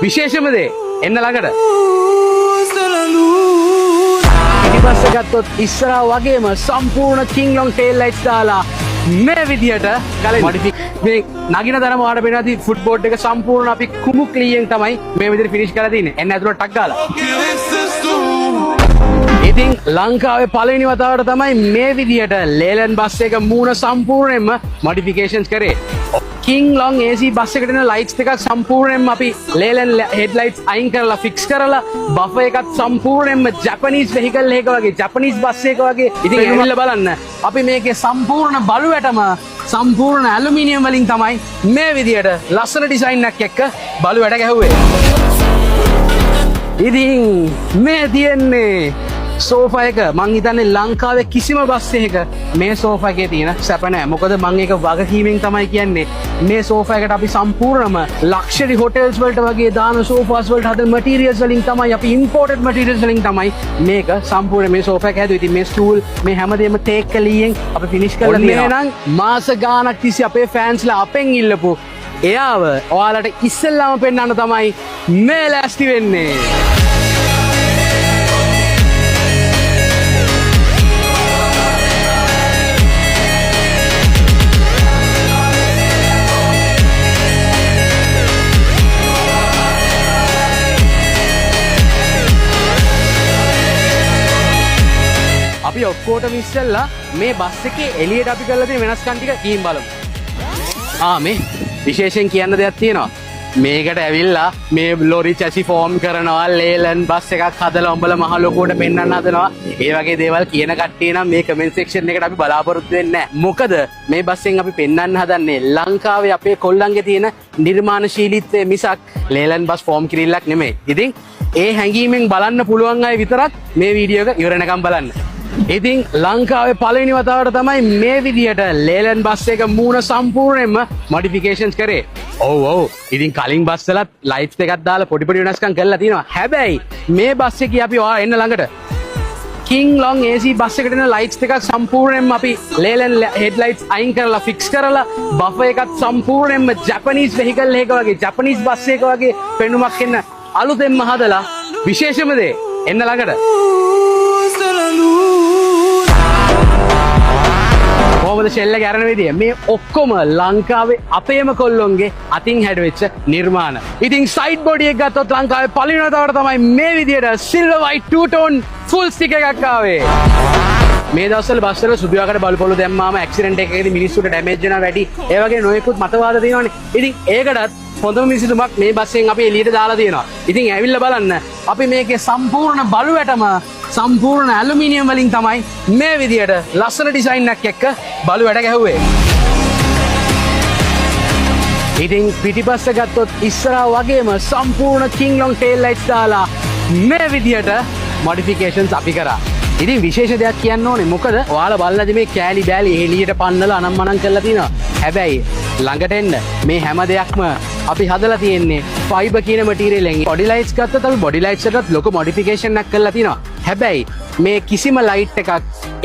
විශේෂම දේ එන්න ළඟට. පිටිපස්ස ගත්තොත් ඉස්සරහා වගේම සම්පූර්ණ King Long tail lights දාලා මේ විදියට මේ නගින දරම ඔයාලට පේනවා ඇති ෆුට් බෝඩ් එක සම්පූර්ණ අපි කුමු ක්ලීයෙන් තමයි මේ විදියට ෆිනිෂ් කරලා තින්නේ. එන්න ඇතුළට ටක් ගාලා. ඉතින් ලංකාවේ පළවෙනි වතාවට තමයි මේ විදියට ලේලන් බස් එක මූණ සම්පූර්ණයෙන්ම මොඩිෆිකේෂන්ස් කරේ. King Long AC බස් එකට එන ලයිට්ස් දෙකක් සම්පූර්ණයෙන්ම අපි ලේලන් හෙඩ්ලයිට්ස් අයින් කරලා ෆික්ස් කරලා බෆර් එකත් සම්පූර්ණයෙන්ම ජපනීස් වෙහිකල් එකක වගේ ජපනීස් බස් එකක වගේ. ඉතින් ඇවිල්ලා බලන්න අපි මේකේ සම්පූර්ණ බලු වැටම සම්පූර්ණ ඇලුමිනියම් වලින් තමයි මේ විදියට ලස්සන ඩිසයින් එකක් එක්ක බලු වැට ගැහුවේ. ඉතින් මේ තියෙන්නේ සෝෆා එක මං හිතන්නේ ලංකාවේ කිසිම බස් එකක මේ සෝෆා එකේ තියෙන සැප නැහැ. මොකද මං ඒක වගකීමෙන් තමයි කියන්නේ. මේ සෝෆා එකට අපි සම්පූර්ණම ලක්ෂරි හොටෙල්ස් වලට වගේ දාන සෝෆාස් වලට හදන මැටීරියල්ස් වලින් තමයි අපි ඉම්පෝර්ටඩ් මැටීරියල්ස් වලින් තමයි මේක සම්පූර්ණ මේ සෝෆා එක හැදුවේ. ඉතින් මේ ස්ටූල් මේ හැමදේම ටේක් කලියෙන් අපි ෆිනිෂ් කරලා තියෙනවා. එහෙනම් මාස ගාණක් තිස්සේ අපේ ෆෑන්ස්ලා අපෙන් ඉල්ලපු එයාව ඔයාලට ඉස්සෙල්ලාම පෙන්වන්න තමයි මේ ලෑස්ති වෙන්නේ. අපි ඔක්කොටම ඉස්සෙල්ලා මේ බස් එකේ එළියට අපි කරලා තියෙන වෙනස්කම් ටික කීම් බලමු. මේ විශේෂයෙන් කියන්න දෙයක් තියෙනවා. මේකට ඇවිල්ලා මේ ලොරි චැසි ෆෝම් කරනවා ලේලන් බස් එකක් හදලා උඹලා මහ ලොකුවට පෙන්වන්න හදනවා. ඒ වගේ දේවල් කියන කට්ටිය නම් මේ කමෙන්ට් සෙක්ෂන් එකට අපි බලාපොරොත්තු වෙන්නේ නැහැ. මොකද මේ බස්ෙන් අපි පෙන්වන්න හදන්නේ ලංකාවේ අපේ කොල්ලන්ගේ තියෙන නිර්මාණශීලීත්වය මිසක් ලේලන් බස් ෆෝම් කිරිල්ලක් නෙමෙයි. ඉතින් ඒ හැඟීමෙන් බලන්න පුළුවන් අය විතරක් මේ වීඩියෝ එක ඉවර වෙනකම් බලන්න. ඉතින් ලංකාවේ පළවෙනි වතාවට තමයි මේ විදියට ලේලන් බස් එක මූණ සම්පූර්ණයෙන්ම මොඩිෆිකේෂන්ස් කරේ. ඔව් ඉතින් කලින් බස් වලත් ලයිට්ස් දෙකක් දාලා පොඩි පොඩි වෙනස්කම් කරලා තියෙනවා. හැබැයි මේ බස් එකේ අපි ඔයා එන්න ළඟට King Long AC බස් එකට එන ලයිට්ස් දෙකක් සම්පූර්ණයෙන්ම අපි ලේලන් හෙඩ්ලයිට්ස් අයින් කරලා ෆික්ස් කරලා බෆර් එකත් සම්පූර්ණයෙන්ම ජපනීස් වෙහිකල් එකක වගේ ජපනීස් බස් එකක වගේ පෙනුමක් එන්න අලුතෙන්ම හදලා විශේෂම දේ එන්න ළඟට කොහොමද ෂෙල් එක අරන විදිය මේ ඔක්කොම ලංකාවේ අපේම කොල්ලොන්ගේ අතින් හැඩවෙච්ච නිර්මාණ. ඉතින් සයිඩ් බොඩි එක ගත්තොත් ලංකාවේ පළවෙනි වතාවට තමයි මේ විදියට silver white to tone full stiff එකක් ආවේ. මේ දවස්වල බස් වල සුදු ආකාර බලු පොළු දැම්මාම ඇක්සිඩන්ට් එකකදී මිනිස්සුන්ට ඩැමේජ් වෙනවා වැඩි. ඒ වගේ නොයෙකුත් මතවාද තියෙනවානේ. ඉතින් ඒකටත් හොඳම විසඳුමක් මේ බස්යෙන් අපි එළියට දාලා තියෙනවා. ඉතින් ඇවිල්ලා බලන්න අපි මේකේ සම්පූර්ණ බලු වැටම සම්පූර්ණ ඇලුමිනියම් වලින් තමයි මේ විදියට ලස්සන ඩිසයින් එකක් එක්ක බලු වැට ගැහුවේ. ඉතින් පිටිපස්ස ගත්තොත් ඉස්සරහා වගේම සම්පූර්ණ King Long tail lights දාලා මේ විදියට මොඩිෆිකේෂන්ස් අපි කරා. ඉතින් විශේෂ දෙයක් කියන්න ඕනේ. මොකද ඔයාලා බලලාද මේ කෑලි බෑලි එළියට පන්නලා අනම්මනම් කරලා තිනවා. හැබැයි ළඟට එන්න මේ හැම දෙයක්ම අපි හදලා තියෙන්නේ ෆයිබර් කියන මැටීරියල් එකෙන්. බොඩි ලයිට්ස් ගත්තත් අපි බොඩි ලයිට්ස් එකටත් ලොකු මොඩිෆිකේෂන් එකක් කරලා තිනවා. හැබැයි මේ කිසිම ලයිට් එකක්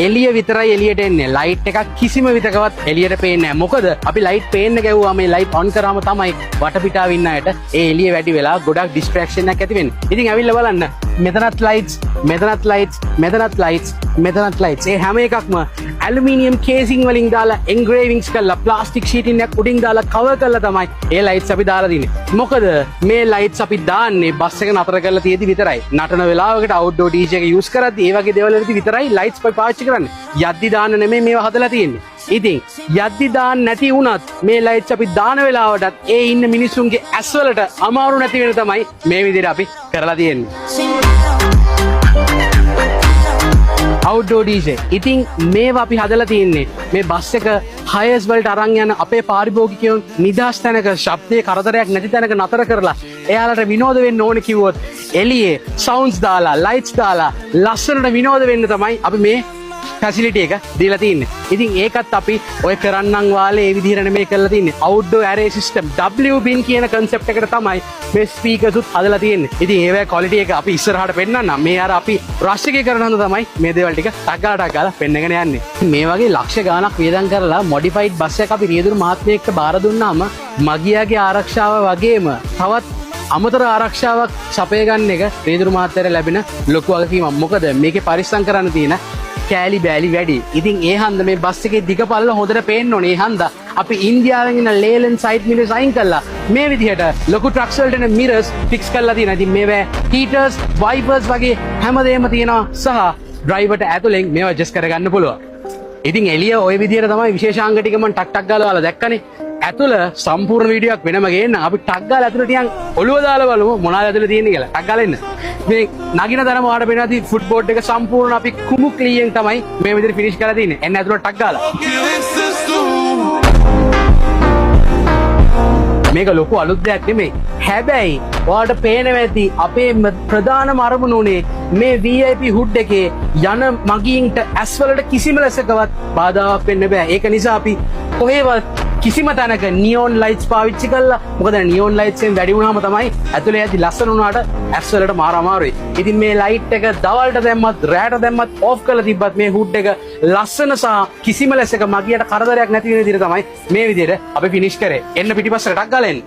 එළිය විතරයි එළියට එන්නේ. ලයිට් එකක් කිසිම විතකවත් එළියට පේන්නේ නැහැ. මොකද අපි ලයිට් පේන්න ගැව්වා මේ ලයිට් ඔන් කරාම තමයි වටපිටාව ඉන්න අයට ඒ එළිය වැඩි වෙලා ගොඩක් ඩිස්ට්‍රැක්ෂන් එකක් ඇති වෙන්නේ. ඉතින් ඇවිල්ලා බලන්න මෙතනත් ලයිට්ස් මෙතනත් ලයිට්ස් මෙතනත් ලයිට්ස් මෙතනත් ලයිට්ස් ඒ හැම එකක්ම ඇලුමිනියම් කේසින් වලින් දාලා එන්ග්‍රේවින්ග්ස් කරලා ප්ලාස්ටික් ෂීටින් එකක් උඩින් දාලා කවර් කරලා තමයි ඒ ලයිට්ස් අපි දාලා දින්නේ. මොකද මේ ලයිට්ස් අපි දාන්නේ බස් එක නතර කරලා තියෙදි විතරයි. නටන වෙලාවකට අවුට්ඩෝර් DJ එක යූස් කරද්දි ඒ වගේ දේවල් වලදී විතරයි ලයිට්ස් පාවිච්චි කරන්නේ. යද්දි දාන්න නෙමෙයි මේවා හදලා තියෙන්නේ. ඉතින් යද්දි දාන්න නැති වුණත් මේ ලයිට්ස් අපි දාන වෙලාවටත් ඒ ඉන්න මිනිස්සුන්ගේ ඇස් වලට අමාරු නැති වෙන තමයි මේ විදිහට අපි කරලා තියෙන්නේ. අවුට්ඩෝර් DJ. ඉතින් මේවා අපි හදලා තියෙන්නේ මේ බස් එක හයර්ස් වලට අරන් යන අපේ පාරිභෝගිකයන් නිදහස් තැනක ශබ්දයේ කරදරයක් නැති තැනක නතර කරලා එයාලට විනෝද වෙන්න ඕනේ කිව්වොත් එළියේ සවුන්ඩ්ස් දාලා ලයිට්ස් දාලා ලස්සනට විනෝද වෙන්න තමයි අපි මේ ෆැසිලිටි එක දීලා තින්නේ. ඉතින් ඒකත් අපි ඔය කරන්නම් වාලේ ඒ විදිහට නෙමෙයි කරලා තින්නේ. අවුට්ඩෝර් ඇරේ සිස්ටම් WBIN කියන concept එකට තමයි මේ ස්පීකර්ස් උත් හදලා තියෙන්නේ. ඉතින් ඒවැ quality එක අපි ඉස්සරහට පෙන්නන්නම්. මේ අර අපි rush එකේ කරන හඳ තමයි මේ දේවල් ටික ටක් ගාලා පෙන්නගෙන යන්නේ. මේ වගේ ලක්ෂ ගාණක් වියදම් කරලා modified බස් එකක් අපි රියදුරු මහත්මයෙක්ට බාර දුන්නාම මගියාගේ ආරක්ෂාව වගේම තවත් අමතර ආරක්ෂාවක් සපය ගන්න එක රියදුරු මහත්තයාට ලැබෙන ලොකු වගකීමක්. මොකද මේකේ පරිස්සම් කරන්න තියෙන කෑලි බෑලි වැඩි. ඉතින් ඒ හන්ද මේ බස් එකේ දිග පල්ල හොඳට පේන්න ඕනේ. ඒ හන්ද අපි ඉන්දියාවෙන් එන ලේලන් සයිඩ් මිරර්ස් අයින් කළා. මේ විදිහට ලොකු ට්‍රක්ස් වලට එන මිරර්ස් ෆික්ස් කරලා තියෙනවා. ඉතින් මේවා හීටර්ස්, වයිපර්ස් වගේ හැමදේම තියෙනවා සහ ඩ්‍රයිවර්ට ඇතුලෙන් මේවා ඇඩ්ජස්ට් කරගන්න පුළුවන්. ඉතින් එළිය ওই විදිහට තමයි විශේෂාංග ටික මම ටක් ටක් ගාලා ඔයාලා දැක්කනේ. ඇතුළ සම්පූර්ණ වීඩියෝක් වෙනම ගේන්න අපි ටක් ගාලා ඇතුළ ටිකක් ඔළුව දාලා බලමු මොනවද ඇතුළ තියෙන්නේ කියලා. ටක් ගාලා එන්න. මේ නගින තරම ඔයාලට පේනවා ඇති ෆුට් බෝඩ් එක සම්පූර්ණ අපි කුමු ක්ලීයෙන් තමයි මේ විදිහට ෆිනිෂ් කරලා තියෙන්නේ. එන්න ඇතුළ ටක් ගාලා. මේක ලොකු අලුත් දෙයක් නෙමෙයි. හැබැයි ඔයාලට පේනවා ඇති අපේ ප්‍රධානම අරමුණ උනේ මේ VIP හුඩ් එකේ යන මගීන්ට ඇස් වලට කිසිම ලෙසකවත් බාධාවක් වෙන්න බෑ. ඒක නිසා අපි කොහේවත් කිසිම තැනක නියෝන් ලයිට්ස් පාවිච්චි කළා. මොකද නියෝන් ලයිට්ස් එකෙන් වැඩි වුණාම තමයි ඇතුලේ ඇති ලස්සන වුණාට ඇස් වලට මාර අමාරුයි. ඉතින් මේ ලයිට් එක දවල්ට දැම්මත් රැට දැම්මත් ඕෆ් කරලා තිබ්බත් මේ හුඩ් එක ලස්සන සහ කිසිම ලෙසක මගියට කරදරයක් නැති වෙන විදිහට තමයි මේ විදිහට අපි ෆිනිෂ් කරේ. එන්න පිටිපස්සට ටක් ගාලා එන්න.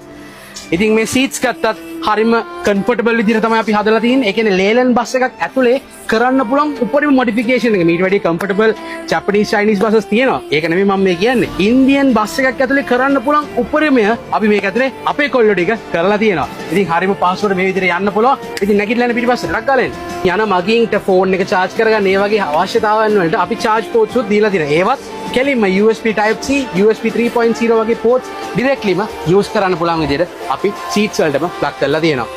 ඉතින් මේ සීට්ස් ගත්තත් හරිම කම්ෆර්ටබල් විදිහට තමයි අපි හදලා තියෙන්නේ. ඒ කියන්නේ ලේලන් බස් එකක් ඇතුලේ කරන්න පුළුවන් උපරිම මොඩිෆිකේෂන් එක. මීට වැඩි කම්ෆර්ටබල් ජපනීස් චයිනීස් බසස් තියෙනවා. ඒක නෙමෙයි මම මේ කියන්නේ. ඉන්දියන් බස් එකක් ඇතුලේ කරන්න පුළුවන් උපරිමය අපි මේක ඇතුලේ අපේ කොල්ලෝ ටික කරලා තියෙනවා. ඉතින් හරිම පහසුවට මේ විදිහට යන්න පුළුවන්. ඉතින් නැගිටලා යන පිටිපස්සට ටක් ගාලා එන්න. යන මගින්ට ෆෝන් එක charge කරගන්න ඒ වගේ අවශ්‍යතාවයන් වලට අපි charge ports උත් දීලා තියෙනවා. ඒවත් කෙලින්ම USB type C, USB 3.0 වගේ ports directlyම use කරන්න පුළුවන් විදිහට අපි seats වලටම plug කරලා තියෙනවා.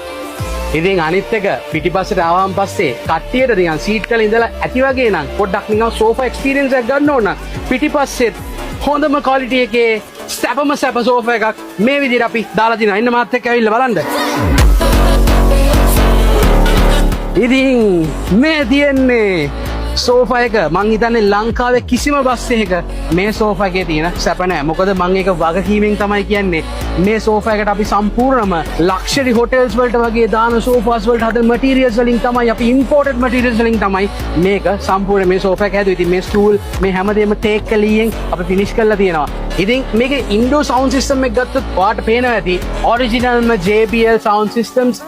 ඉතින් අනිත් එක පිටිපස්සට ආවම පස්සේ කට්ටියට නිකන් සීට් වල ඉඳලා ඇති වගේ නම් පොඩ්ඩක් නිකන් සෝෆා එක්ස්පීරියන්ස් එකක් ගන්න ඕන නම් පිටිපස්සෙත් හොඳම ක්වොලිටි එකේ සැපම සැප සෝෆා එකක් මේ විදිහට අපි දාලා තිනවා. ඉන්න මාත් එක්ක ඇවිල්ලා බලන්න. ඉතින් මේ තියෙන්නේ සෝෆා එක මං හිතන්නේ ලංකාවේ කිසිම බස් එකක මේ සෝෆා එකේ තියෙන සැප නැහැ. මොකද මං ඒක වගකීමෙන් තමයි කියන්නේ. මේ සෝෆා එකට අපි සම්පූර්ණම ලක්ෂරි හොටෙල්ස් වලට වගේ දාන සෝෆාස් වලට හදන මැටීරියල්ස් වලින් තමයි අපි ඉම්පෝර්ටඩ් මැටීරියල්ස් වලින් තමයි මේක සම්පූර්ණ මේ සෝෆා එක හැදුවේ. ඉතින් මේ ස්ටූල් මේ හැමදේම ටේක් කලියෙන් අපි ෆිනිෂ් කරලා තියෙනවා. ඉතින් මේකේ ඉන්ඩෝ සවුන්ඩ් සිස්ටම් එක ගත්තොත් ඔයාලට පේනවා ඇති ඔරිජිනල්ම JBL sound systems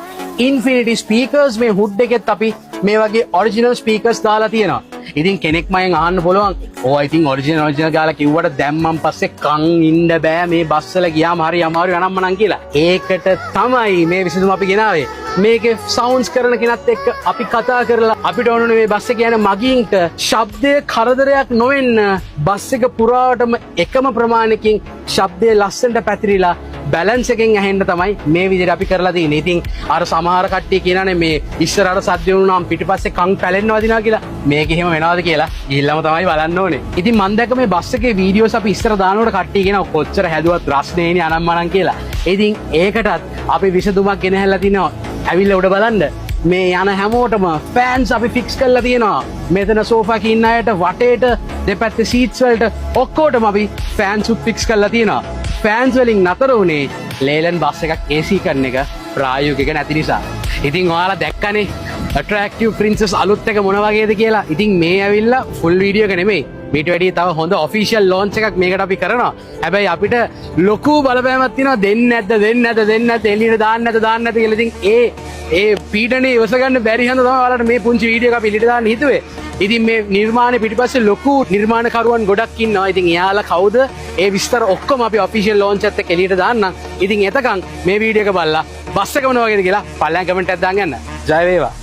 infinity speakers මේ හුඩ් එකෙත් අපි මේ වගේ ඔරිජිනල් ස්පීකර්ස් දාලා තියෙනවා. ඉතින් කෙනෙක් මයෙන් අහන්න පුළුවන් ඕ ඉතින් ඔරිජිනල් ගාලා කිව්වට දැම්මන් පස්සේ කන් ඉන්න බෑ මේ බස් වල ගියාම හරි අමාරු අනම්මනම් කියලා. ඒකට තමයි මේ විසඳුම අපි ගෙනාවේ. මේකේ සවුන්ඩ්ස් කරන කෙනත් එක්ක අපි කතා කරලා අපිට ඕනුනේ මේ බස් එක යන මගීන්ට ශබ්දයේ කරදරයක් නොවෙන්න බස් එක පුරාවටම එකම ප්‍රමාණයකින් ශබ්දයේ ලස්සනට පැතිරිලා බැලන්ස් එකෙන් ඇහෙන්න තමයි මේ විදිහට අපි කරලා තියෙන්නේ. ඉතින් අර සමහර කට්ටිය කියනනේ මේ ඉස්සරහට සද්ද වුණාම පිටිපස්සේ කන් පැලෙන්න වදිනවා කියලා. මේක එහෙම වෙනවද කියලා ගිහිල්ලාම තමයි බලන්න ඕනේ. ඉතින් මම දැක්ක මේ බස් එකේ වීඩියෝස් අපි ඉස්සර දානකොට කට්ටිය කියනවා කොච්චර හැදුවත් රස්නේනේ අනම්මනම් කියලා. ඉතින් ඒකටත් අපි විසඳුමක් ගෙනහැල්ලා තිනවා. ඇවිල්ලා උඩ බලන්න. මේ යන හැමෝටම ෆෑන්ස් අපි ෆික්ස් කරලා තියෙනවා. මෙතන සෝෆා එකේ ඉන්න අයට වටේට දෙපැත්තේ සීට්ස් වලට ඔක්කොටම අපි ෆෑන්ස් උත් ෆික්ස් කරලා තියෙනවා. ෆෑන්ස් වලින් නතර වුණේ ලේලන් බස් එකක් AC කරන එක ප්‍රායෝගික නැති නිසා. ඉතින් ඔයාලා දැක්කනේ ඇට්‍රැක්ටිව් ප්‍රින්සස් අලුත් එක මොන වගේද කියලා. ඉතින් මේ ඇවිල්ලා ෆුල් වීඩියෝ එක නෙමෙයි. මීට වැඩිය තව හොඳ ඔෆිෂියල් ලොන්ච් එකක් මේකට අපි කරනවා. හැබැයි අපිට ලොකු බලපෑමක් තියෙනවා දෙන්නේ නැද්ද එළියට දාන්න නැද්ද කියලා. ඉතින් ඒ පීඩනේ ඉවස ගන්න බැරි හින්දා තමයි ඔයාලට මේ පුංචි වීඩියෝ එක අපි එළියට දාන්න හිතුවේ. ඉතින් මේ නිර්මාණය පිටිපස්සේ ලොකු නිර්මාණකරුවන් ගොඩක් ඉන්නවා. ඉතින් එයාලා කවුද? ඒ විස්තර ඔක්කොම අපි ඔෆිෂියල් ලොන්ච් එකත් එක්ක එළියට දාන්නම්. ඉතින් එතකන් මේ වීඩියෝ එක බලලා බස් එක මොන වගේද කියලා පල්ලෙන් කමෙන්ට් එකක් දාන්න යන්න. ජය වේවා.